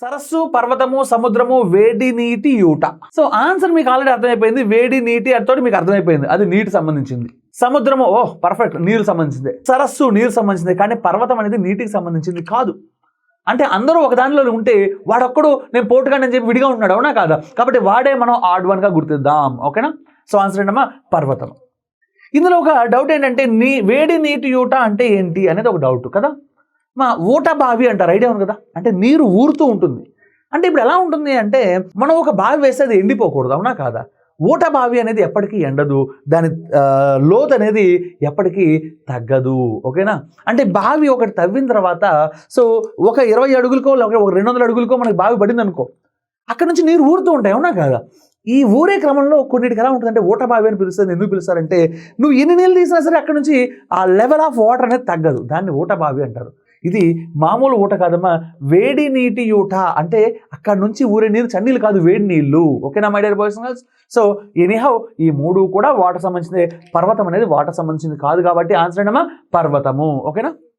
సరస్సు, పర్వతము, సముద్రము, వేడి నీటి యూట. సో ఆన్సర్ మీకు ఆల్రెడీ అర్థమైపోయింది. వేడి నీటి అంతటి మీకు అర్థమైపోయింది, అది నీటి సంబంధించింది. సముద్రము పర్ఫెక్ట్, నీరు సంబంధించింది. సరస్సు నీరు సంబంధించింది, కానీ పర్వతం అనేది నీటికి సంబంధించింది కాదు. అంటే అందరూ ఒక దానిలో ఉంటే వాడొక్కడు నేను పోటుగాని అని చెప్పి విడిగా ఉంటున్నాడు, అవునా కాదా? కాబట్టి వాడే మనం ఆడ్ వన్గా గుర్తిద్దాం. ఓకేనా? సో ఆన్సర్ ఏంటమ్మా? పర్వతం. ఇందులో ఒక డౌట్ ఏంటంటే వేడి నీటి యూట అంటే ఏంటి అనేది ఒక డౌట్ కదా. మా ఊట బావి అంటారు, ఐడియా ఉంది కదా, అంటే నీరు ఊరుతూ ఉంటుంది. అంటే ఇప్పుడు ఎలా ఉంటుంది అంటే మనం ఒక బావి వేస్తే అది ఎండిపోకూడదు, అవునా కాదా? ఊట బావి అనేది ఎప్పటికీ ఎండదు, దాని లోతు అనేది ఎప్పటికీ తగ్గదు. ఓకేనా? అంటే బావి ఒకటి తవ్విన తర్వాత సో ఒక 20 అడుగులకో లేకపోతే ఒక 200 అడుగులకో మనకి బావి పడింది అనుకో, అక్కడ నుంచి నీరు ఊరుతూ ఉంటాయి, అవునా కాదా? ఈ ఊరే క్రమంలో కొన్నిటికి ఎలా ఉంటుందంటే ఊట బావి అని పిలుస్తుంది. ఎందుకు పిలుస్తారంటే నువ్వు ఎన్ని నీళ్ళు తీసినా సరే అక్కడ నుంచి ఆ లెవెల్ ఆఫ్ వాటర్ అనేది తగ్గదు, దాన్ని ఊట బావి అంటారు. ఇది మామూలు ఊట కాదమ్మా, వేడి నీటి యూట. అంటే అక్కడ నుంచి ఊరే నీరు చన్నీళ్ళు కాదు, వేడి నీళ్ళు. ఓకేనా my dear boys and girls? So anyhow ఈ మూడు కూడా వాటర్ సంబంధించింది. పర్వతం అనేది వాటర్ సంబంధించింది కాదు, కాబట్టి ఆన్సర్ ఏంటమ్మా? పర్వతము. ఓకేనా?